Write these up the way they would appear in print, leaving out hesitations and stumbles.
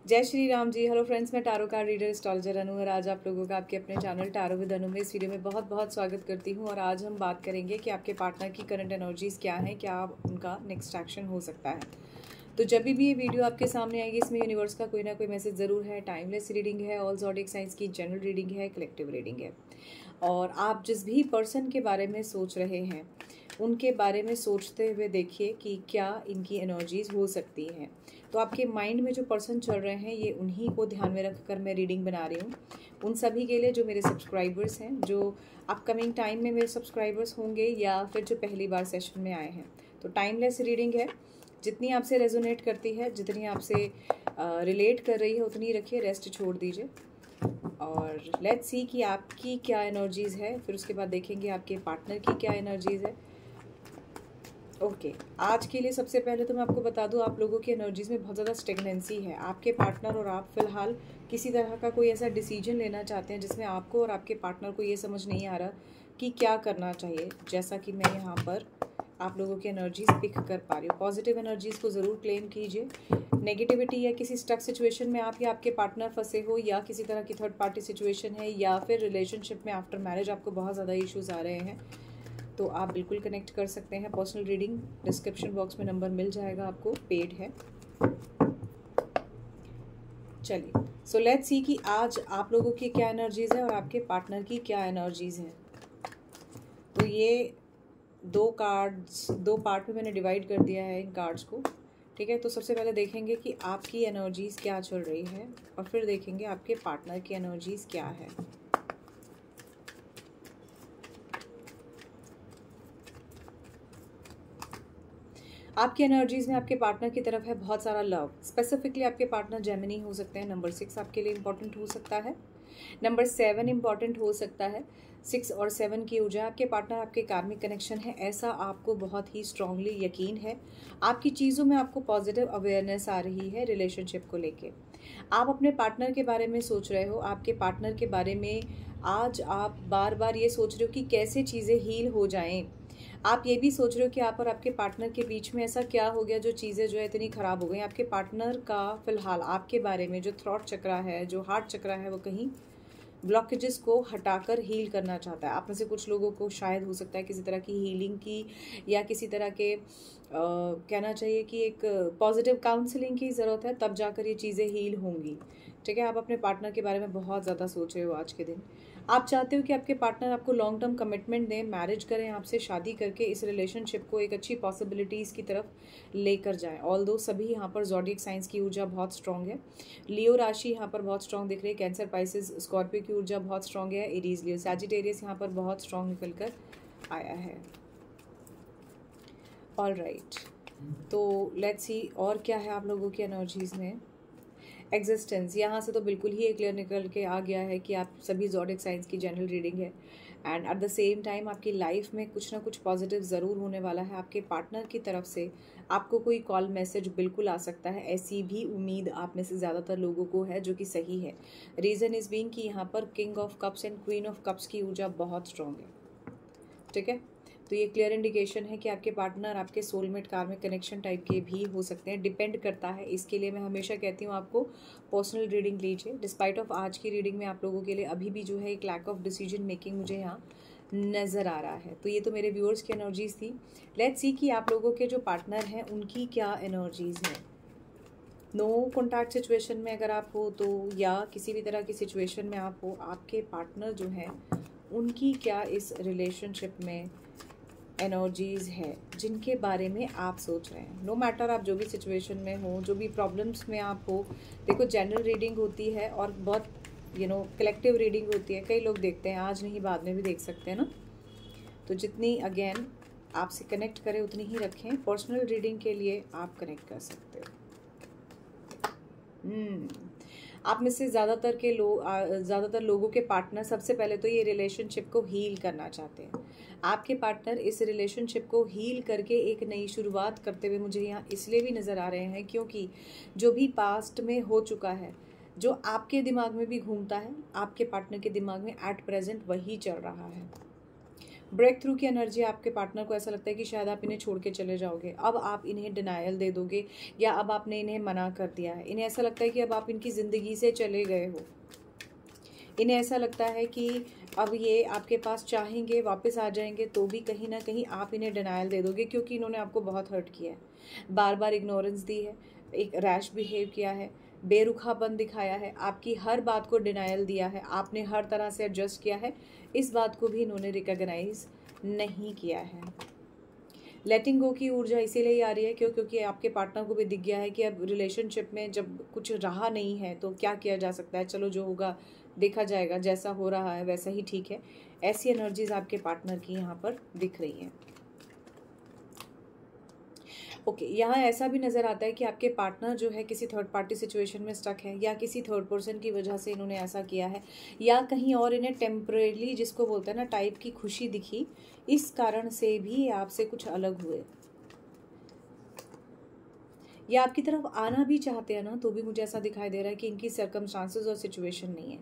जय Shri Ram ji. Hello friends, मैं tarot card reader astrologer अनु और आज आप लोगों का आपके अपने चैनल टारो विद अनु में इस वीडियो में बहुत बहुत स्वागत करती हूं। और आज हम बात करेंगे कि आपके पार्टनर की करंट एनर्जीज क्या हैं, क्या उनका नेक्स्ट एक्शन हो सकता है। तो जब भी ये वीडियो आपके सामने आएगी, इसमें यूनिवर्स का कोई ना कोई मैसेज ज़रूर है। टाइमलेस रीडिंग है, ऑल ज़ोडिएक साइंस की जनरल रीडिंग है, कलेक्टिव रीडिंग है। और आप जिस भी पर्सन के बारे में सोच रहे हैं उनके बारे में सोचते हुए देखिए कि क्या इनकी एनर्जीज हो सकती हैं। तो आपके माइंड में जो पर्सन चल रहे हैं, ये उन्हीं को ध्यान में रखकर मैं रीडिंग बना रही हूँ। उन सभी के लिए जो मेरे सब्सक्राइबर्स हैं, जो अपकमिंग टाइम में मेरे सब्सक्राइबर्स होंगे या फिर जो पहली बार सेशन में आए हैं। तो टाइमलेस रीडिंग है, जितनी आपसे रेजोनेट करती है, जितनी आपसे रिलेट कर रही है उतनी रखिए, रेस्ट छोड़ दीजिए। और लेट्स सी कि आपकी क्या एनर्जीज़ है, फिर उसके बाद देखेंगे आपके पार्टनर की क्या एनर्जीज़ है। ओके, आज के लिए सबसे पहले तो मैं आपको बता दूं, आप लोगों की एनर्जीज़ में बहुत ज़्यादा स्टेगनेंसी है। आपके पार्टनर और आप फिलहाल किसी तरह का कोई ऐसा डिसीजन लेना चाहते हैं जिसमें आपको और आपके पार्टनर को ये समझ नहीं आ रहा कि क्या करना चाहिए। जैसा कि मैं यहाँ पर आप लोगों की एनर्जीज पिक कर पा रही हूँ। पॉजिटिव एनर्जीज को ज़रूर क्लेम कीजिए। नेगेटिविटी या किसी स्टक सिचुएशन में आप या आपके पार्टनर फंसे हो, या किसी तरह की थर्ड पार्टी सिचुएशन है, या फिर रिलेशनशिप में आफ्टर मैरिज आपको बहुत ज़्यादा इश्यूज आ रहे हैं, तो आप बिल्कुल कनेक्ट कर सकते हैं। पर्सनल रीडिंग डिस्क्रिप्शन बॉक्स में नंबर मिल जाएगा आपको, पेड है। चलिए, सो लेट्स सी कि आज आप लोगों की क्या एनर्जीज है और आपके पार्टनर की क्या एनर्जीज हैं। तो ये दो पार्ट में मैंने डिवाइड कर दिया है इन कार्ड्स को, ठीक है। तो सबसे पहले देखेंगे कि आपकी एनर्जीज क्या चल रही है और फिर देखेंगे आपके पार्टनर की एनर्जीज क्या है। आपकी एनर्जीज में आपके पार्टनर की तरफ है बहुत सारा लव। स्पेसिफिकली आपके पार्टनर जेमिनी हो सकते हैं। नंबर 6 आपके लिए इंपॉर्टेंट हो सकता है। नंबर 7 इंपॉर्टेंट हो सकता है। 6 और 7 की ऊर्जा, आपके पार्टनर आपके कार्मिक कनेक्शन है, ऐसा आपको बहुत ही स्ट्रांगली यकीन है। आपकी चीज़ों में आपको पॉजिटिव अवेयरनेस आ रही है रिलेशनशिप को लेके। आप अपने पार्टनर के बारे में सोच रहे हो। आपके पार्टनर के बारे में आज आप बार बार ये सोच रहे हो कि कैसे चीज़ें हील हो जाएं। आप ये भी सोच रहे हो कि आप और आपके पार्टनर के बीच में ऐसा क्या हो गया जो चीज़ें जो है इतनी ख़राब हो गई। आपके पार्टनर का फिलहाल आपके बारे में जो थॉट चक्रा है, जो हार्ट चक्रा है, वो कहीं ब्लॉकेजेस को हटाकर हील करना चाहता है। आप में से कुछ लोगों को शायद हो सकता है किसी तरह की हीलिंग की या किसी तरह के कहना चाहिए कि एक पॉजिटिव काउंसलिंग की ज़रूरत है, तब जाकर ये चीज़ें हील होंगी, ठीक है। आप अपने पार्टनर के बारे में बहुत ज़्यादा सोच रहे हो आज के दिन। आप चाहते हो कि आपके पार्टनर आपको लॉन्ग टर्म कमिटमेंट दें, मैरिज करें आपसे, शादी करके इस रिलेशनशिप को एक अच्छी पॉसिबिलिटीज़ की तरफ लेकर जाएं। ऑल्दो सभी यहाँ पर ज़ोडिएक साइंस की ऊर्जा बहुत स्ट्रॉन्ग है। लियो राशि यहाँ पर बहुत स्ट्रॉन्ग दिख रही है। कैंसर, पाइसेस, स्कॉर्पियो की ऊर्जा बहुत स्ट्रॉन्ग है। एरीज, लियो, सैजिटेरियस यहाँ पर बहुत स्ट्रॉन्ग निकल कर आया है। ऑल राइट, तो लेट्स सी और क्या है आप लोगों की एनर्जीज़ में। एग्जिस्टेंस, यहाँ से तो बिल्कुल ही क्लियर निकल के आ गया है कि आप सभी ज़ोडिएक साइंस की जनरल रीडिंग है। And at the same time आपकी लाइफ में कुछ ना कुछ पॉजिटिव ज़रूर होने वाला है। आपके पार्टनर की तरफ से आपको कोई कॉल मैसेज बिल्कुल आ सकता है। ऐसी भी उम्मीद आप में से ज़्यादातर लोगों को है, जो कि सही है। रीज़न इज़ बीइंग कि यहाँ पर king of cups and queen of cups की ऊर्जा बहुत स्ट्रॉन्ग है, ठीक है। तो ये क्लियर इंडिकेशन है कि आपके पार्टनर आपके सोलमेट कार्मिक कनेक्शन टाइप के भी हो सकते हैं। डिपेंड करता है, इसके लिए मैं हमेशा कहती हूँ आपको पर्सनल रीडिंग लीजिए। डिस्पाइट ऑफ आज की रीडिंग में आप लोगों के लिए अभी भी जो है एक लैक ऑफ डिसीजन मेकिंग मुझे यहाँ नज़र आ रहा है। तो ये तो मेरे व्यूअर्स की एनर्जीज थी। लेट्स सी कि आप लोगों के जो पार्टनर हैं उनकी क्या एनर्जीज हैं। नो कॉन्टैक्ट सिचुएशन में अगर आप हो तो, या किसी भी तरह की सिचुएशन में आप हो, आपके पार्टनर जो हैं उनकी क्या इस रिलेशनशिप में एनर्जीज़ है जिनके बारे में आप सोच रहे हैं। नो मैटर आप जो भी सिचुएशन में हो, जो भी प्रॉब्लम्स में आप हो। देखो, जनरल रीडिंग होती है और बहुत कलेक्टिव रीडिंग होती है। कई लोग देखते हैं, आज नहीं बाद में भी देख सकते हैं ना। तो जितनी अगेन आपसे कनेक्ट करें उतनी ही रखें। पर्सनल रीडिंग के लिए आप कनेक्ट कर सकते हो। आप में से ज़्यादातर लोगों के पार्टनर सबसे पहले तो ये रिलेशनशिप को हील करना चाहते हैं। आपके पार्टनर इस रिलेशनशिप को हील करके एक नई शुरुआत करते हुए मुझे यहाँ इसलिए भी नज़र आ रहे हैं क्योंकि जो भी पास्ट में हो चुका है, जो आपके दिमाग में भी घूमता है, आपके पार्टनर के दिमाग में एट प्रेजेंट वही चल रहा है। ब्रेक थ्रू की एनर्जी आपके पार्टनर को ऐसा लगता है कि शायद आप इन्हें छोड़ के चले जाओगे, अब आप इन्हें डिनायल दे दोगे या अब आपने इन्हें मना कर दिया है। इन्हें ऐसा लगता है कि अब आप इनकी ज़िंदगी से चले गए हो। इन्हें ऐसा लगता है कि अब ये आपके पास चाहेंगे वापस आ जाएंगे तो भी कहीं ना कहीं आप इन्हें डिनायल दे दोगे, क्योंकि इन्होंने आपको बहुत हर्ट किया है, बार बार इग्नोरेंस दी है, एक रैश बिहेव किया है, बेरुखापन दिखाया है, आपकी हर बात को डिनायल दिया है, आपने हर तरह से एडजस्ट किया है, इस बात को भी इन्होंने रिकॉग्नाइज नहीं किया है। लेटिंग गो की ऊर्जा इसीलिए आ रही है क्योंकि आपके पार्टनर को भी दिख गया है कि अब रिलेशनशिप में जब कुछ रहा नहीं है तो क्या किया जा सकता है, चलो जो होगा देखा जाएगा, जैसा हो रहा है वैसा ही ठीक है। ऐसी एनर्जीज आपके पार्टनर की यहाँ पर दिख रही हैं। ओके, यहाँ ऐसा भी नज़र आता है कि आपके पार्टनर जो है किसी थर्ड पार्टी सिचुएशन में स्टक है, या किसी थर्ड पर्सन की वजह से इन्होंने ऐसा किया है, या कहीं और इन्हें टेम्परेली, जिसको बोलते हैं ना टाइप की खुशी दिखी, इस कारण से भी आपसे कुछ अलग हुए, या आपकी तरफ आना भी चाहते हैं ना, तो भी मुझे ऐसा दिखाई दे रहा है कि इनकी सर्कमस्टांसेस और सिचुएशन नहीं है।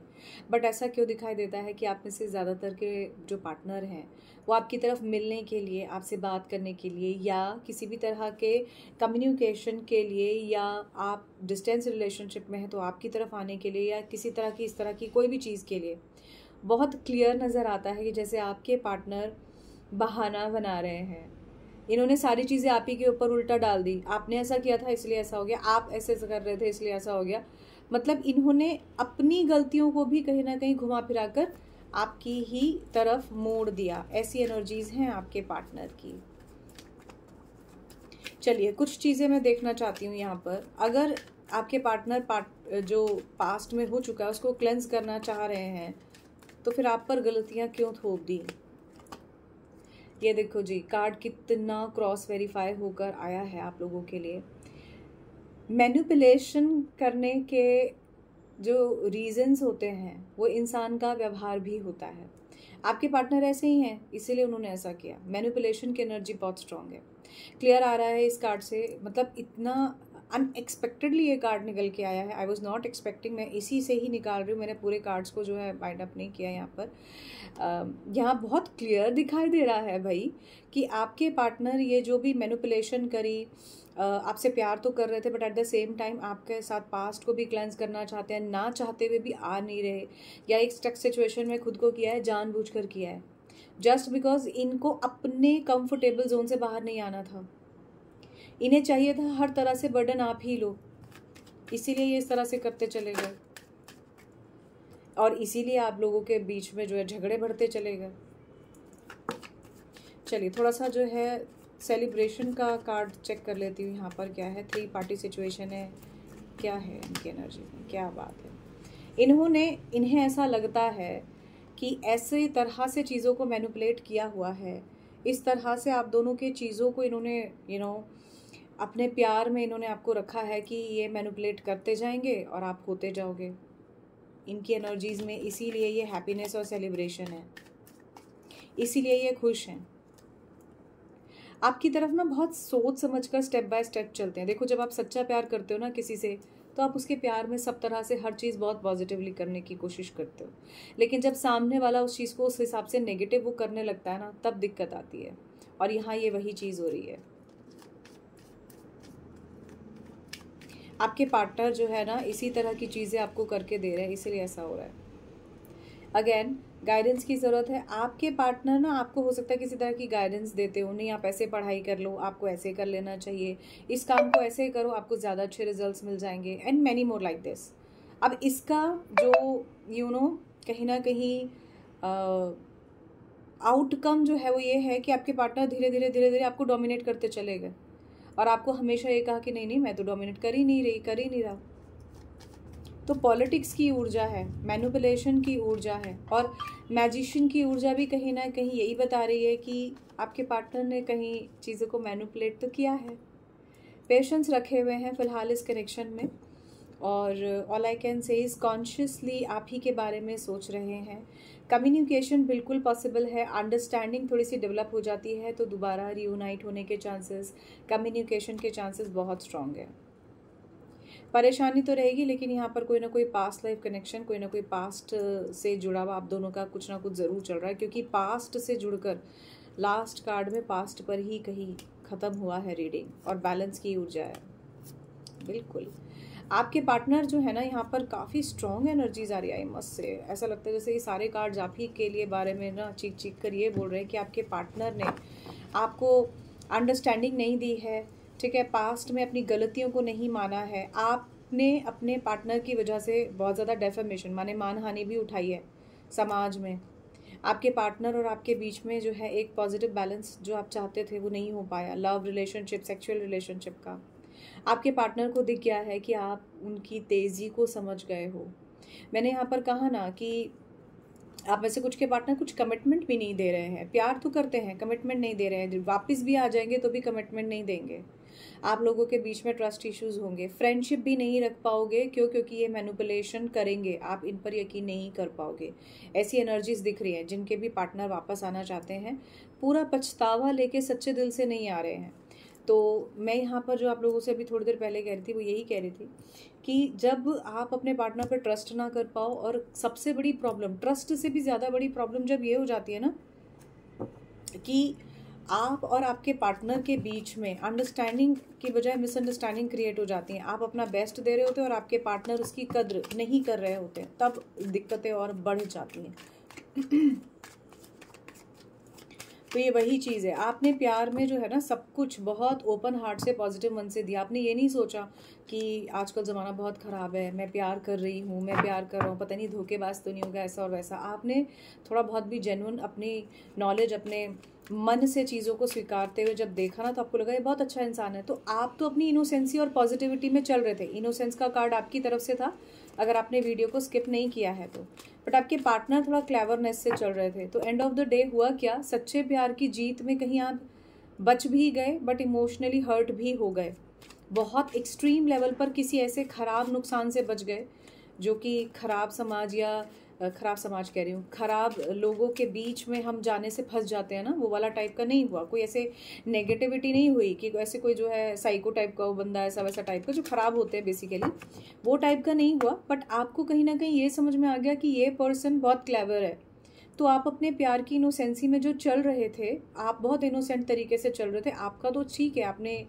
बट ऐसा क्यों दिखाई देता है कि आप में से ज़्यादातर के जो पार्टनर हैं वो आपकी तरफ मिलने के लिए, आपसे बात करने के लिए, या किसी भी तरह के कम्युनिकेशन के लिए, या आप डिस्टेंस रिलेशनशिप में हैं तो आपकी तरफ आने के लिए, या किसी तरह की इस तरह की कोई भी चीज़ के लिए बहुत क्लियर नज़र आता है कि जैसे आपके पार्टनर बहाना बना रहे हैं। इन्होंने सारी चीज़ें आप ही के ऊपर उल्टा डाल दी, आपने ऐसा किया था इसलिए ऐसा हो गया, आप ऐसे कर रहे थे इसलिए ऐसा हो गया। मतलब इन्होंने अपनी गलतियों को भी कहीं ना कहीं घुमा फिरा कर आपकी ही तरफ मोड़ दिया। ऐसी एनर्जीज हैं आपके पार्टनर की। चलिए कुछ चीज़ें मैं देखना चाहती हूँ यहाँ पर। अगर आपके पार्टनर जो पास्ट में हो चुका है उसको क्लेंस करना चाह रहे हैं तो फिर आप पर गलतियाँ क्यों थोप दी। ये देखो जी, कार्ड कितना क्रॉस वेरीफाई होकर आया है आप लोगों के लिए। मैनिपुलेशन करने के जो रीजंस होते हैं वो इंसान का व्यवहार भी होता है। आपके पार्टनर ऐसे ही हैं, इसीलिए उन्होंने ऐसा किया। मैनिपुलेशन की एनर्जी बहुत स्ट्रांग है, क्लियर आ रहा है इस कार्ड से। मतलब इतना अनएक्सपेक्टेडली ये कार्ड निकल के आया है। आई वॉज नॉट एक्सपेक्टिंग, मैं इसी से ही निकाल रही हूँ। मैंने पूरे कार्ड्स को जो है बाइंड अप नहीं किया यहाँ पर। यहाँ बहुत क्लियर दिखाई दे रहा है भाई कि आपके पार्टनर ये जो भी मैनिपुलेशन करी, आपसे प्यार तो कर रहे थे but at the same time आपके साथ पास्ट को भी क्लेंस करना चाहते हैं, ना चाहते हुए भी आ नहीं रहे, या एक स्टक सिचुएशन में खुद को किया है, जानबूझकर किया है, जस्ट बिकॉज इनको अपने कंफर्टेबल जोन से बाहर नहीं आना था। इन्हें चाहिए था हर तरह से बर्डन आप ही लो, इसीलिए ये इस तरह से करते चले गए, और इसीलिए आप लोगों के बीच में जो है झगड़े बढ़ते चले गए। चलिए थोड़ा सा जो है सेलिब्रेशन का कार्ड चेक कर लेती हूँ। यहाँ पर क्या है, 3 पार्टी सिचुएशन है, क्या है इनकी एनर्जी में, क्या बात है। इन्हें ऐसा लगता है कि ऐसे तरह से चीज़ों को मैनिपुलेट किया हुआ है, इस तरह से आप दोनों के चीज़ों को इन्होंने अपने प्यार में इन्होंने आपको रखा है कि ये मैनिपुलेट करते जाएंगे और आप होते जाओगे इनकी एनर्जीज में। इसीलिए ये हैप्पीनेस और सेलिब्रेशन है, इसीलिए ये खुश हैं। आपकी तरफ ना बहुत सोच समझकर स्टेप बाय स्टेप चलते हैं। देखो, जब आप सच्चा प्यार करते हो ना किसी से, तो आप उसके प्यार में सब तरह से हर चीज़ बहुत पॉजिटिवली करने की कोशिश करते हो। लेकिन जब सामने वाला उस चीज़ को उस हिसाब से नेगेटिव वो करने लगता है ना, तब दिक्कत आती है। और यहाँ ये वही चीज़ हो रही है। आपके पार्टनर जो है ना इसी तरह की चीज़ें आपको करके दे रहे हैं, इसीलिए ऐसा हो रहा है। अगेन गाइडेंस की ज़रूरत है। आपके पार्टनर ना आपको हो सकता है किसी तरह की गाइडेंस देते हो, नहीं आप ऐसे पढ़ाई कर लो, आपको ऐसे कर लेना चाहिए, इस काम को ऐसे करो, आपको ज़्यादा अच्छे रिजल्ट्स मिल जाएंगे, and many more like this. अब इसका जो कहीं ना कहीं आउटकम जो है वो ये है कि आपके पार्टनर धीरे धीरे आपको डोमिनेट करते चले गए, और आपको हमेशा ये कहा कि नहीं मैं तो डोमिनेट कर ही नहीं रहा। तो पॉलिटिक्स की ऊर्जा है, मैनिपुलेशन की ऊर्जा है, और मैजिशियन की ऊर्जा भी कहीं ना कहीं यही बता रही है कि आपके पार्टनर ने कहीं चीज़ों को मैनिपुलेट तो किया है। पेशेंस रखे हुए हैं फ़िलहाल इस कनेक्शन में, और all I can say is consciously आप ही के बारे में सोच रहे हैं। कम्युनिकेशन बिल्कुल पॉसिबल है, अंडरस्टैंडिंग थोड़ी सी डेवलप हो जाती है तो दोबारा रियूनाइट होने के चांसेस, कम्युनिकेशन के चांसेस बहुत स्ट्रॉन्ग है। परेशानी तो रहेगी, लेकिन यहाँ पर कोई ना कोई पास्ट लाइफ कनेक्शन, कोई ना कोई पास्ट से जुड़ा हुआ आप दोनों का कुछ ना कुछ ज़रूर चल रहा है, क्योंकि पास्ट से जुड़कर लास्ट कार्ड में पास्ट पर ही कहीं ख़त्म हुआ है रीडिंग और बैलेंस की ऊर्जा है। बिल्कुल आपके पार्टनर जो है ना, यहाँ पर काफ़ी स्ट्रॉन्ग एनर्जीज आ रही है मस्त से। ऐसा लगता है जैसे ये सारे कार्ड्स आप ही के लिए बारे में ना चीख चीख कर ये बोल रहे हैं कि आपके पार्टनर ने आपको अंडरस्टैंडिंग नहीं दी है, ठीक है, पास्ट में अपनी गलतियों को नहीं माना है, आपने अपने पार्टनर की वजह से बहुत ज़्यादा डेफेमेशन माने मानहानि भी उठाई है समाज में। आपके पार्टनर और आपके बीच में जो है एक पॉजिटिव बैलेंस जो आप चाहते थे वो नहीं हो पाया, लव रिलेशनशिप, सेक्सुअल रिलेशनशिप का। आपके पार्टनर को दिख गया है कि आप उनकी तेज़ी को समझ गए हो। मैंने यहाँ पर कहा ना कि आप वैसे कुछ के पार्टनर कुछ कमिटमेंट भी नहीं दे रहे हैं, प्यार तो करते हैं, कमिटमेंट नहीं दे रहे हैं, वापस भी आ जाएंगे तो भी कमिटमेंट नहीं देंगे। आप लोगों के बीच में ट्रस्ट इश्यूज होंगे, फ्रेंडशिप भी नहीं रख पाओगे। क्यों? क्योंकि ये मैनिपुलेशन करेंगे, आप इन पर यकीन नहीं कर पाओगे। ऐसी एनर्जीज दिख रही हैं। जिनके भी पार्टनर वापस आना चाहते हैं, पूरा पछतावा लेके सच्चे दिल से नहीं आ रहे हैं। तो मैं यहाँ पर जो आप लोगों से अभी थोड़ी देर पहले कह रही थी वो यही कह रही थी कि जब आप अपने पार्टनर पर ट्रस्ट ना कर पाओ, और सबसे बड़ी प्रॉब्लम, ट्रस्ट से भी ज़्यादा बड़ी प्रॉब्लम जब ये हो जाती है ना कि आप और आपके पार्टनर के बीच में अंडरस्टैंडिंग की बजाय मिसअंडरस्टैंडिंग क्रिएट हो जाती हैं। आप अपना बेस्ट दे रहे होते हैं और आपके पार्टनर उसकी कद्र नहीं कर रहे होते हैं, तब दिक्कतें और बढ़ जाती हैं। तो ये वही चीज़ है, आपने प्यार में जो है ना सब कुछ बहुत ओपन हार्ट से, पॉजिटिव मन से दिया। आपने ये नहीं सोचा कि आजकल ज़माना बहुत ख़राब है, मैं प्यार कर रही हूँ, मैं प्यार कर रहा हूँ, पता नहीं धोखेबाज तो नहीं होगा, ऐसा और वैसा। आपने थोड़ा बहुत भी जेन्युइन अपनी नॉलेज, अपने मन से चीज़ों को स्वीकारते हुए जब देखा ना, तो आपको लगा ये बहुत अच्छा इंसान है। तो आप तो अपनी इनोसेंसी और पॉजिटिविटी में चल रहे थे। इनोसेंस का कार्ड आपकी तरफ से था, अगर आपने वीडियो को स्किप नहीं किया है तो। बट आपके पार्टनर थोड़ा क्लेवरनेस से चल रहे थे। तो एंड ऑफ द डे हुआ क्या, सच्चे प्यार की जीत में कहीं आप बच भी गए, बट इमोशनली हर्ट भी हो गए। बहुत एक्सट्रीम लेवल पर किसी ऐसे खराब नुकसान से बच गए जो कि खराब समाज, या खराब समाज कह रही हूँ, खराब लोगों के बीच में हम जाने से फंस जाते हैं ना, वो वाला टाइप का नहीं हुआ। कोई ऐसे नेगेटिविटी नहीं हुई कि ऐसे कोई जो है साइको टाइप का वो बंदा, ऐसा वैसा टाइप का जो खराब होते हैं बेसिकली, वो टाइप का नहीं हुआ। बट आपको कहीं ना कहीं ये समझ में आ गया कि ये पर्सन बहुत क्लेवर है। तो आप अपने प्यार की इनोसेंसी में जो चल रहे थे, आप बहुत इनोसेंट तरीके से चल रहे थे। आपका तो ठीक है, आपने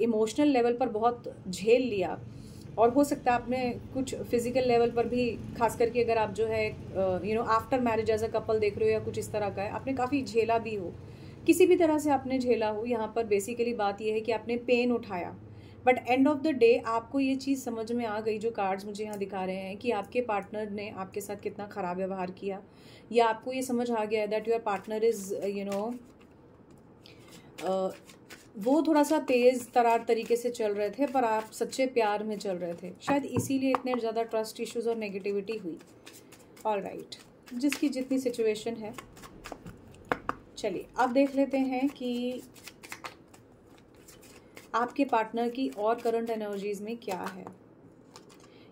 इमोशनल लेवल पर बहुत झेल लिया, और हो सकता है आपने कुछ फिजिकल लेवल पर भी, खास करके अगर आप जो है after marriage as a couple देख रहे हो या कुछ इस तरह का है, आपने काफ़ी झेला भी हो, किसी भी तरह से आपने झेला हो। यहाँ पर बेसिकली बात यह है कि आपने पेन उठाया। But end of the day आपको ये चीज़ समझ में आ गई, जो कार्ड्स मुझे यहाँ दिखा रहे हैं, कि आपके पार्टनर ने आपके साथ कितना ख़राब व्यवहार किया, या आपको ये समझ आ गया दैट योर पार्टनर इज़ वो थोड़ा सा तेज़ तरार तरीके से चल रहे थे, पर आप सच्चे प्यार में चल रहे थे। शायद इसीलिए इतने ज़्यादा ट्रस्ट इश्यूज और नेगेटिविटी हुई। ऑल राइट, जिसकी जितनी सिचुएशन है। चलिए अब देख लेते हैं कि आपके पार्टनर की और करंट एनर्जीज में क्या है।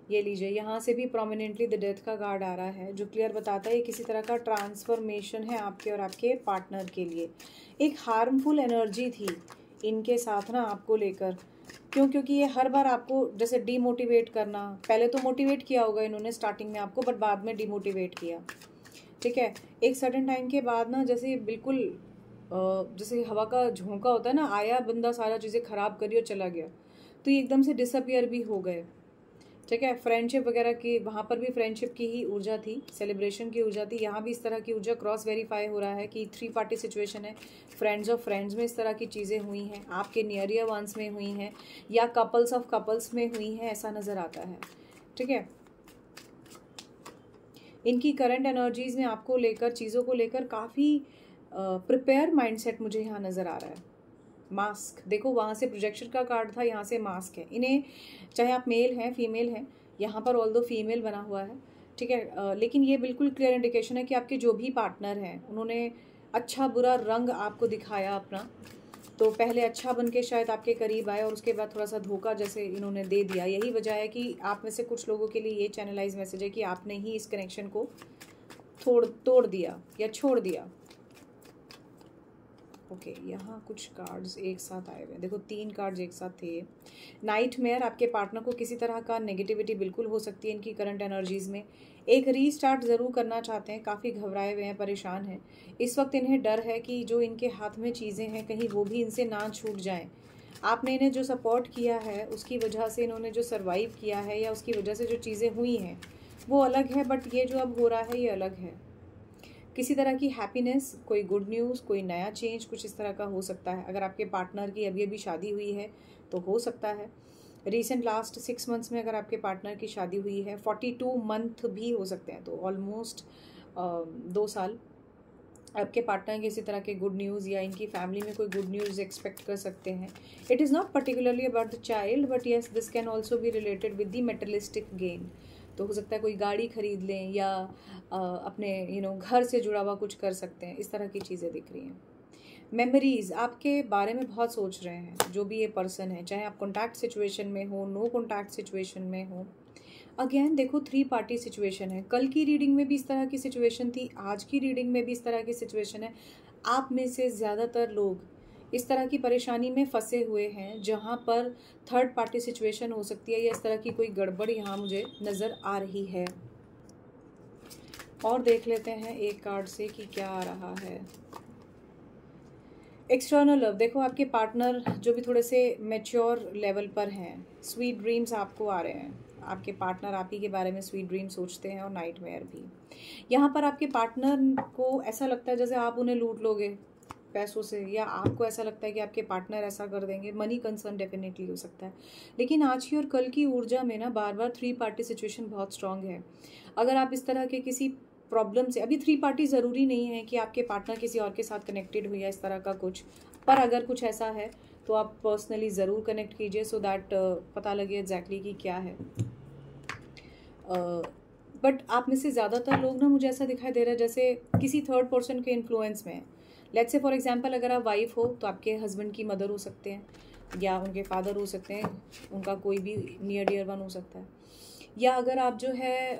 ये लीजिए, यहाँ से भी प्रोमिनेंटली द डेथ का कार्ड आ रहा है, जो क्लियर बताता है ये किसी तरह का ट्रांसफॉर्मेशन है आपके और आपके पार्टनर के लिए। एक हार्मफुल एनर्जी थी इनके साथ ना आपको लेकर। क्यों? क्योंकि ये हर बार आपको जैसे डीमोटिवेट करना, पहले तो मोटिवेट किया होगा इन्होंने स्टार्टिंग में आपको, बट बाद में डीमोटिवेट किया, ठीक है। एक सर्टेन टाइम के बाद ना, जैसे बिल्कुल जैसे हवा का झोंका होता है ना, आया बंदा, सारा चीज़ें ख़राब करी और चला गया, तो ये एकदम से डिसअपियर भी हो गए, ठीक है। फ्रेंडशिप वगैरह की, वहाँ पर भी फ्रेंडशिप की ही ऊर्जा थी, सेलिब्रेशन की ऊर्जा थी। यहाँ भी इस तरह की ऊर्जा क्रॉस वेरीफाई हो रहा है कि 3 पार्टी सिचुएशन है। फ्रेंड्स ऑफ फ्रेंड्स में इस तरह की चीज़ें हुई हैं, आपके नियर वंस में हुई हैं, या कपल्स ऑफ कपल्स में हुई हैं, ऐसा नज़र आता है, ठीक है। इनकी करंट एनर्जीज में आपको लेकर, चीज़ों को लेकर काफ़ी प्रिपेयर माइंडसेट मुझे यहाँ नज़र आ रहा है। मास्क देखो, वहाँ से प्रोजेक्शन का कार्ड था, यहाँ से मास्क है। इन्हें चाहे आप मेल हैं फीमेल हैं, यहाँ पर ऑल दो फीमेल बना हुआ है, ठीक है, लेकिन ये बिल्कुल क्लियर इंडिकेशन है कि आपके जो भी पार्टनर हैं उन्होंने अच्छा बुरा रंग आपको दिखाया अपना। तो पहले अच्छा बन के शायद आपके करीब आए, और उसके बाद थोड़ा सा धोखा जैसे इन्होंने दे दिया। यही वजह है कि आप में से कुछ लोगों के लिए ये चैनलाइज मैसेज है कि आपने ही इस कनेक्शन को तोड़ दिया या छोड़ दिया। ओके यहाँ कुछ कार्ड्स एक साथ आए हुए हैं, देखो 3 कार्ड्स एक साथ थे। नाइटमेयर, आपके पार्टनर को किसी तरह का नेगेटिविटी बिल्कुल हो सकती है इनकी करंट एनर्जीज में। एक रीस्टार्ट ज़रूर करना चाहते हैं, काफ़ी घबराए हुए हैं, परेशान हैं इस वक्त। इन्हें डर है कि जो इनके हाथ में चीज़ें हैं कहीं वो भी इनसे ना छूट जाएं। आपने इन्हें जो सपोर्ट किया है उसकी वजह से, इन्होंने जो सर्वाइव किया है या उसकी वजह से जो चीज़ें हुई हैं वो अलग है, बट ये जो अब हो रहा है ये अलग है। किसी तरह की हैप्पीनेस, कोई गुड न्यूज़, कोई नया चेंज कुछ इस तरह का हो सकता है। अगर आपके पार्टनर की अभी अभी शादी हुई है तो हो सकता है। रिसेंट लास्ट 6 मंथ्स में अगर आपके पार्टनर की शादी हुई है, 42 मंथ भी हो सकते हैं, तो ऑलमोस्ट 2 साल आपके पार्टनर किसी तरह के गुड न्यूज़ या इनकी फैमिली में कोई गुड न्यूज़ एक्सपेक्ट कर सकते हैं। It is not particularly about the child, but yes this can also be related with the materialistic gain. तो हो सकता है कोई गाड़ी खरीद लें या अपने घर से जुड़ा हुआ कुछ कर सकते हैं, इस तरह की चीज़ें दिख रही हैं। मेमोरीज, आपके बारे में बहुत सोच रहे हैं जो भी ये पर्सन है, चाहे आप कॉन्टैक्ट सिचुएशन में हो, नो कॉन्टैक्ट सिचुएशन में हो। अगेन देखो 3 पार्टी सिचुएशन है। कल की रीडिंग में भी इस तरह की सिचुएशन थी, आज की रीडिंग में भी इस तरह की सिचुएशन है। आप में से ज़्यादातर लोग इस तरह की परेशानी में फंसे हुए हैं जहाँ पर थर्ड पार्टी सिचुएशन हो सकती है या इस तरह की कोई गड़बड़ यहाँ मुझे नज़र आ रही है। और देख लेते हैं एक कार्ड से कि क्या आ रहा है। एक्सटर्नल लव, देखो आपके पार्टनर जो भी थोड़े से मैच्योर लेवल पर हैं, स्वीट ड्रीम्स आपको आ रहे हैं। आपके पार्टनर आप ही के बारे में स्वीट ड्रीम सोचते हैं, और नाइटमेयर भी। यहाँ पर आपके पार्टनर को ऐसा लगता है जैसे आप उन्हें लूट लोगे पैसों से, या आपको ऐसा लगता है कि आपके पार्टनर ऐसा कर देंगे। मनी कंसर्न डेफिनेटली हो सकता है, लेकिन आज की और कल की ऊर्जा में ना बार बार 3 पार्टी सिचुएशन बहुत स्ट्रांग है। अगर आप इस तरह के किसी प्रॉब्लम से, अभी 3 पार्टी ज़रूरी नहीं है कि आपके पार्टनर किसी और के साथ कनेक्टेड हो या इस तरह का कुछ, पर अगर कुछ ऐसा है तो आप पर्सनली ज़रूर कनेक्ट कीजिए सो दैट पता लगे एग्जैक्टली कि क्या है। बट आप में से ज़्यादातर लोग ना, मुझे ऐसा दिखाई दे रहा है जैसे किसी थर्ड पर्सन के इन्फ्लुएंस में है। लेट्स से फॉर एग्जांपल अगर आप वाइफ हो तो आपके हस्बैंड की मदर हो सकते हैं, या उनके फादर हो सकते हैं, उनका कोई भी नियर डियर वन हो सकता है। या अगर आप जो है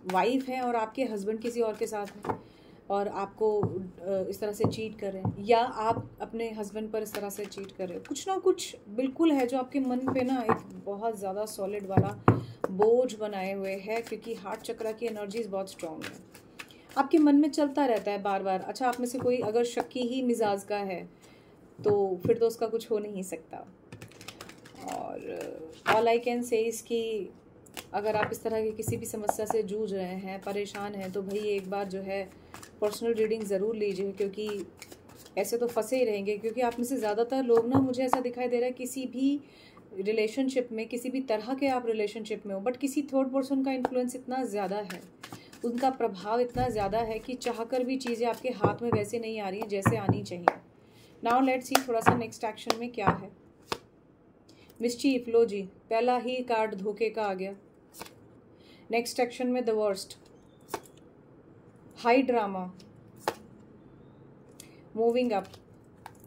वाइफ हैं और आपके हस्बैंड किसी और के साथ हैं और आपको इस तरह से चीट कर रहे हैं, या आप अपने हस्बैंड पर इस तरह से चीट कर रहे हो, कुछ ना कुछ बिल्कुल है जो आपके मन पे ना एक बहुत ज़्यादा सॉलिड वाला बोझ बनाए हुए है, क्योंकि हार्ट चक्र की एनर्जीज बहुत स्ट्रॉन्ग है। आपके मन में चलता रहता है बार बार। अच्छा, आप में से कोई अगर शक्की ही मिजाज का है तो फिर तो उसका कुछ हो नहीं सकता। और ऑल आई कैन से इसकी, अगर आप इस तरह की किसी भी समस्या से जूझ रहे हैं, परेशान हैं, तो भाई एक बार जो है पर्सनल रीडिंग ज़रूर लीजिए, क्योंकि ऐसे तो फंसे ही रहेंगे। क्योंकि आप में से ज़्यादातर लोग ना, मुझे ऐसा दिखाई दे रहा है किसी भी रिलेशनशिप में, किसी भी तरह के आप रिलेशनशिप में हो, बट किसी थर्ड पर्सन का इन्फ्लुएंस इतना ज़्यादा है, उनका प्रभाव इतना ज़्यादा है कि चाहकर भी चीज़ें आपके हाथ में वैसे नहीं आ रही हैं जैसे आनी चाहिए। नाउ लेट्स सी थोड़ा सा नेक्स्ट एक्शन में क्या है। मिस्चीफ, लो जी, पहला ही कार्ड धोखे का आ गया। नेक्स्ट एक्शन में the worst, high drama, moving up.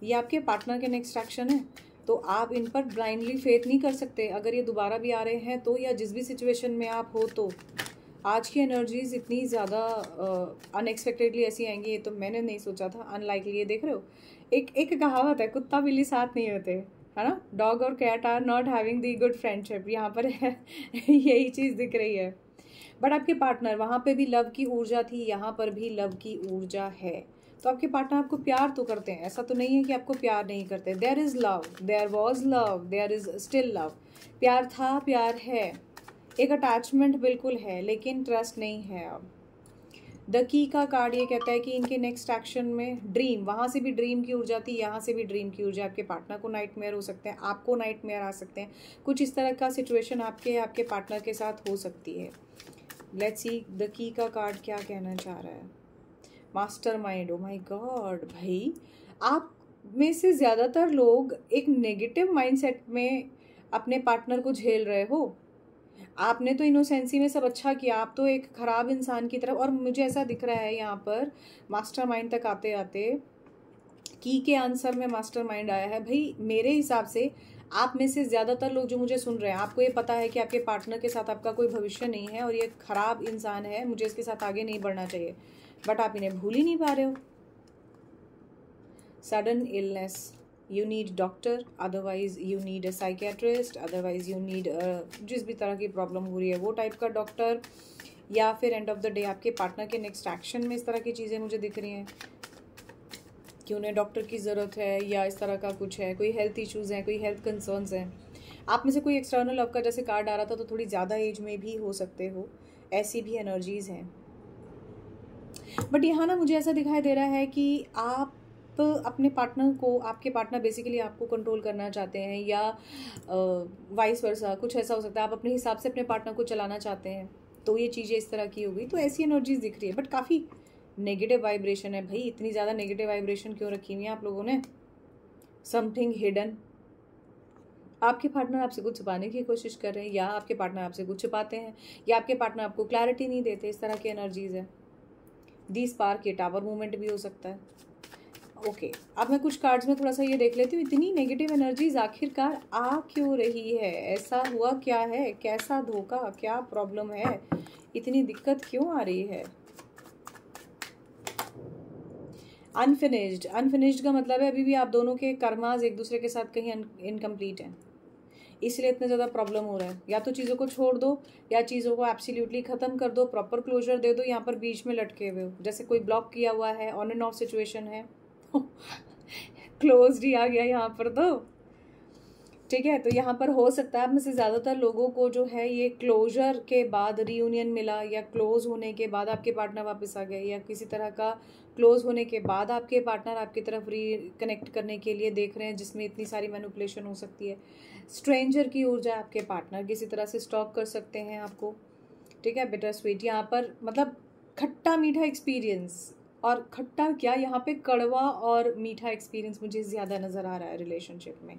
ये आपके पार्टनर के नेक्स्ट एक्शन है, तो आप इन पर ब्लाइंडली फेथ नहीं कर सकते। अगर ये दोबारा भी आ रहे हैं तो, या जिस भी सिचुएशन में आप हो, तो आज की एनर्जीज इतनी ज़्यादा अनएक्सपेक्टेडली ऐसी आएंगी, ये तो मैंने नहीं सोचा था। अनलाइकली, ये देख रहे हो, एक कहावत है, कुत्ता बिल्ली साथ नहीं होते, है ना। डॉग और cat are not having the good friendship, यहाँ पर है यही चीज़ दिख रही है। बट आपके पार्टनर, वहाँ पे भी लव की ऊर्जा थी, यहाँ पर भी लव की ऊर्जा है। तो आपके पार्टनर आपको प्यार तो करते हैं, ऐसा तो नहीं है कि आपको प्यार नहीं करते। There is love, there was love, there is still love. प्यार था, प्यार है, एक अटैचमेंट बिल्कुल है, लेकिन ट्रस्ट नहीं है अब। द की का कार्ड ये कहता है कि इनके नेक्स्ट एक्शन में ड्रीम, वहाँ से भी ड्रीम की ऊर्जा थी, यहाँ से भी ड्रीम की ऊर्जा। आपके पार्टनर को नाइटमेयर हो सकते हैं, आपको नाइटमेयर आ सकते हैं, कुछ इस तरह का सिचुएशन आपके पार्टनर के साथ हो सकती है। लेट्स सी द की का कार्ड क्या कहना चाह रहा है। मास्टरमाइंड, ओ माय गॉड, भाई आप में से ज़्यादातर लोग एक नेगेटिव माइंडसेट में अपने पार्टनर को झेल रहे हो। आपने तो इनोसेंसी में सब अच्छा किया, आप तो एक खराब इंसान की तरफ, और मुझे ऐसा दिख रहा है यहाँ पर मास्टरमाइंड तक आते आते की के आंसर में मास्टरमाइंड आया है। भाई मेरे हिसाब से आप में से ज़्यादातर लोग जो मुझे सुन रहे हैं, आपको ये पता है कि आपके पार्टनर के साथ आपका कोई भविष्य नहीं है और ये खराब इंसान है, मुझे इसके साथ आगे नहीं बढ़ना चाहिए, बट आप इन्हें भूल ही नहीं पा रहे हो। sudden illness, you need doctor, otherwise you need a psychiatrist, otherwise you need जिस भी तरह की प्रॉब्लम हो रही है वो टाइप का डॉक्टर, या फिर एंड ऑफ द डे आपके पार्टनर के नेक्स्ट एक्शन में इस तरह की चीज़ें मुझे दिख रही हैं कि उन्हें डॉक्टर की ज़रूरत है या इस तरह का कुछ है, कोई हेल्थ इश्यूज़ हैं, कोई हेल्थ कंसर्न्स हैं। आप में से कोई एक्सटर्नल आपका जैसे कार्ड आ रहा था तो थोड़ी ज़्यादा एज में भी हो सकते हो, ऐसी भी एनर्जीज़ हैं। बट यहाँ ना मुझे ऐसा दिखाई दे रहा है कि आप अपने पार्टनर को, आपके पार्टनर बेसिकली आपको कंट्रोल करना चाहते हैं, या वाइस वर्सा कुछ ऐसा हो सकता है, आप अपने हिसाब से अपने पार्टनर को चलाना चाहते हैं, तो ये चीज़ें इस तरह की हो गई। तो ऐसी एनर्जीज दिख रही है, बट काफ़ी नेगेटिव वाइब्रेशन है भाई। इतनी ज़्यादा नेगेटिव वाइब्रेशन क्यों रखी हुई है आप लोगों ने? समथिंग हिडन, आपके पार्टनर आपसे कुछ छुपाने की कोशिश कर रहे हैं, या आपके पार्टनर आपसे कुछ छुपाते हैं, या आपके पार्टनर आपको क्लैरिटी नहीं देते, इस तरह की एनर्जीज है। दी स्पार्क, ये टावर मूवमेंट भी हो सकता है। ओके, अब मैं कुछ कार्ड्स में थोड़ा सा ये देख लेती हूँ, इतनी नेगेटिव एनर्जीज आखिरकार आ क्यों रही है? ऐसा हुआ क्या है? कैसा धोखा, क्या प्रॉब्लम है? इतनी दिक्कत क्यों आ रही है? अनफिनिश्ड, अनफिनिश्ड का मतलब है अभी भी आप दोनों के कर्माज एक दूसरे के साथ कहीं इनकम्प्लीट हैं, इसलिए इतना ज़्यादा प्रॉब्लम हो रहा है। या तो चीज़ों को छोड़ दो, या चीज़ों को एब्सोल्युटली ख़त्म कर दो, प्रॉपर क्लोजर दे दो। यहाँ पर बीच में लटके हुए हो, जैसे कोई ब्लॉक किया हुआ है, ऑन एंड ऑफ सिचुएशन है। क्लोज्ड ही आ गया यहाँ पर तो, ठीक है। तो यहाँ पर हो सकता है आप में से ज़्यादातर लोगों को जो है ये क्लोजर के बाद रीयूनियन मिला, या क्लोज होने के बाद आपके पार्टनर वापस आ गए, या किसी तरह का क्लोज होने के बाद आपके पार्टनर आपकी तरफ रिकनेक्ट करने के लिए देख रहे हैं, जिसमें इतनी सारी मैनिपुलेशन हो सकती है। स्ट्रेंजर की ऊर्जा आपके पार्टनर किसी तरह से स्टॉक कर सकते हैं आपको, ठीक है। बिटर स्वीट यहाँ पर मतलब खट्टा मीठा एक्सपीरियंस, और खट्टा क्या, यहाँ पे कड़वा और मीठा एक्सपीरियंस मुझे ज़्यादा नज़र आ रहा है रिलेशनशिप में।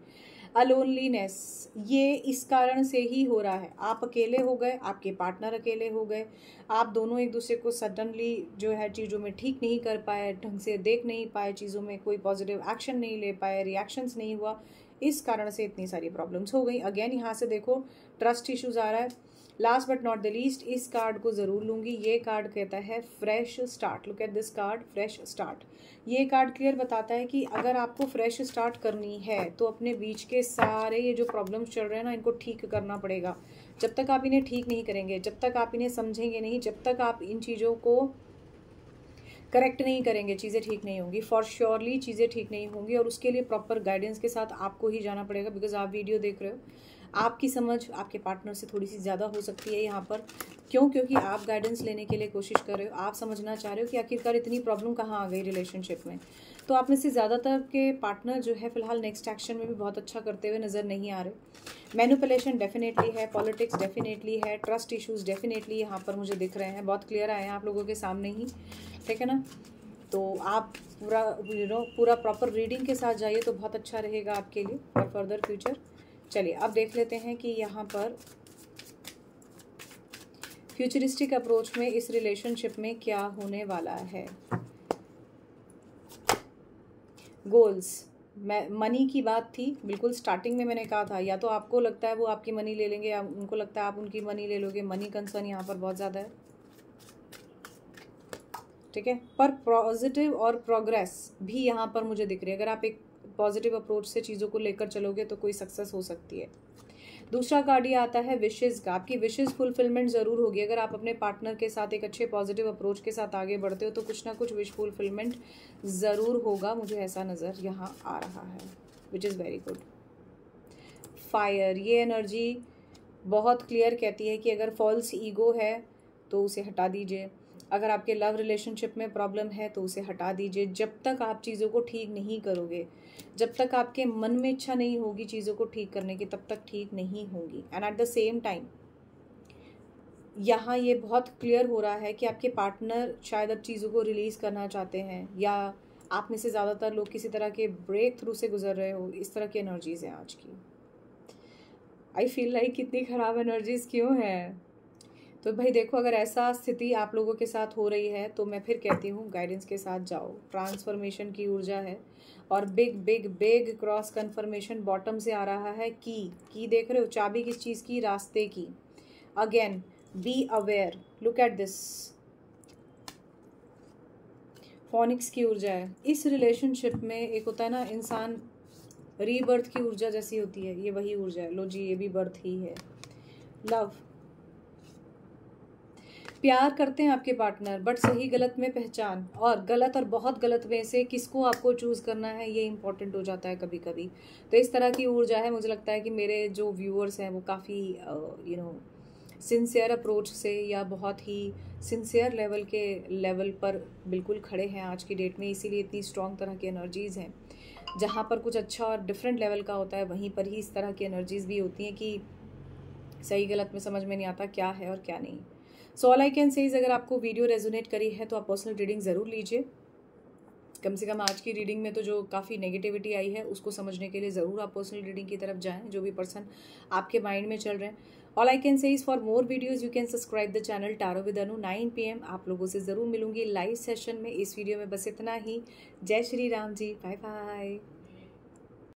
अलोनलीनेस, ये इस कारण से ही हो रहा है, आप अकेले हो गए, आपके पार्टनर अकेले हो गए, आप दोनों एक दूसरे को सडनली जो है चीज़ों में ठीक नहीं कर पाए, ढंग से देख नहीं पाए, चीज़ों में कोई पॉजिटिव एक्शन नहीं ले पाए, रिएक्शंस नहीं हुआ, इस कारण से इतनी सारी प्रॉब्लम्स हो गई। अगेन यहाँ से देखो ट्रस्ट इश्यूज आ रहा है। Last but not the least, इस कार्ड को ज़रूर लूँगी। ये कार्ड कहता है fresh start. Look at this card, fresh start. ये कार्ड क्लियर बताता है कि अगर आपको फ्रेश स्टार्ट करनी है तो अपने बीच के सारे ये जो प्रॉब्लम्स चल रहे हैं ना, इनको ठीक करना पड़ेगा। जब तक आप इन्हें ठीक नहीं करेंगे, जब तक आप इन्हें समझेंगे नहीं, जब तक आप इन चीज़ों को करेक्ट नहीं करेंगे, चीज़ें ठीक नहीं होंगी। फॉर श्योरली चीज़ें ठीक नहीं होंगी, और उसके लिए प्रॉपर गाइडेंस के साथ आपको ही जाना पड़ेगा। बिकॉज आप वीडियो देख रहे हो, आपकी समझ आपके पार्टनर से थोड़ी सी ज़्यादा हो सकती है यहाँ पर। क्यों? क्योंकि आप गाइडेंस लेने के लिए कोशिश कर रहे हो, आप समझना चाह रहे हो कि आखिरकार इतनी प्रॉब्लम कहाँ आ गई रिलेशनशिप में। तो आप में से ज़्यादातर के पार्टनर जो है फिलहाल नेक्स्ट एक्शन में भी बहुत अच्छा करते हुए नज़र नहीं आ रहे। मैनिपुलेशन डेफिनेटली है, पॉलिटिक्स डेफिनेटली है, ट्रस्ट इश्यूज़ डेफिनेटली यहाँ पर मुझे दिख रहे हैं, बहुत क्लियर आए हैं आप लोगों के सामने ही, ठीक है ना। तो आप पूरा प्रॉपर रीडिंग के साथ जाइए तो बहुत अच्छा रहेगा आपके लिए फॉर फर्दर फ्यूचर। चलिए अब देख लेते हैं कि यहाँ पर फ्यूचरिस्टिक अप्रोच में इस रिलेशनशिप में क्या होने वाला है। गोल्स, मनी की बात थी बिल्कुल स्टार्टिंग में, मैंने कहा था या तो आपको लगता है वो आपकी मनी ले लेंगे, या उनको लगता है आप उनकी मनी ले लोगे। मनी कंसर्न यहाँ पर बहुत ज़्यादा है, ठीक है। पर पॉजिटिव और प्रोग्रेस भी यहाँ पर मुझे दिख रही है। अगर आप एक पॉजिटिव अप्रोच से चीज़ों को लेकर चलोगे तो कोई सक्सेस हो सकती है। दूसरा कार्ड ये आता है विशेज़ का। आपकी विशेज़ फुलफिलमेंट ज़रूर होगी। अगर आप अपने पार्टनर के साथ एक अच्छे पॉजिटिव अप्रोच के साथ आगे बढ़ते हो तो कुछ ना कुछ विश फुलफिलमेंट ज़रूर होगा, मुझे ऐसा नज़र यहाँ आ रहा है, which is very good. Fire, ये एनर्जी बहुत क्लियर कहती है कि अगर फॉल्स ईगो है तो उसे हटा दीजिए। अगर आपके लव रिलेशनशिप में प्रॉब्लम है तो उसे हटा दीजिए। जब तक आप चीज़ों को ठीक नहीं करोगे, जब तक आपके मन में इच्छा नहीं होगी चीज़ों को ठीक करने की, तब तक ठीक नहीं होंगी। And at the same time यहाँ ये बहुत क्लियर हो रहा है कि आपके पार्टनर शायद अब चीज़ों को रिलीज़ करना चाहते हैं, या आप में से ज़्यादातर लोग किसी तरह के ब्रेक थ्रू से गुजर रहे हो। इस तरह की एनर्जीज़ हैं आज की। आई फील लाइक कितनी ख़राब एनर्जीज़ क्यों हैं। तो भाई देखो, अगर ऐसा स्थिति आप लोगों के साथ हो रही है तो मैं फिर कहती हूँ गाइडेंस के साथ जाओ। ट्रांसफॉर्मेशन की ऊर्जा है, और big big big cross confirmation bottom से आ रहा है। की देख रहे हो, चाबी किस चीज़ की? रास्ते की। Again be aware, look at this. Phoenix की ऊर्जा है। इस रिलेशनशिप में एक होता है ना इंसान, रीबर्थ की ऊर्जा जैसी होती है, ये वही ऊर्जा है। लो जी, ये भी बर्थ ही है। लव, प्यार करते हैं आपके पार्टनर, बट सही गलत में पहचान, और गलत और बहुत गलत में से किसको आपको चूज करना है ये इंपॉर्टेंट हो जाता है कभी कभी। तो इस तरह की ऊर्जा है। मुझे लगता है कि मेरे जो व्यूअर्स हैं वो काफ़ी सिंसियर अप्रोच से या बहुत ही सिंसियर लेवल पर बिल्कुल खड़े हैं आज की डेट में, इसीलिए इतनी स्ट्रॉन्ग तरह की एनर्जीज़ हैं। जहाँ पर कुछ अच्छा और डिफरेंट लेवल का होता है वहीं पर ही इस तरह की एनर्जीज़ भी होती हैं कि सही गलत में समझ में नहीं आता क्या है और क्या नहीं। So all I can say is, अगर आपको वीडियो रेजोनेट करी है तो आप पर्सनल रीडिंग ज़रूर लीजिए। कम से कम आज की रीडिंग में तो जो काफ़ी नेगेटिविटी आई है उसको समझने के लिए ज़रूर आप पर्सनल रीडिंग की तरफ जाएं, जो भी पर्सन आपके माइंड में चल रहे हैं। All I can say is, for more videos you can subscribe the channel tarot with Anu. 9 PM आप लोगों से ज़रूर मिलूंगी लाइव सेशन में। इस वीडियो में बस इतना ही। जय श्री राम जी, बाय बाय।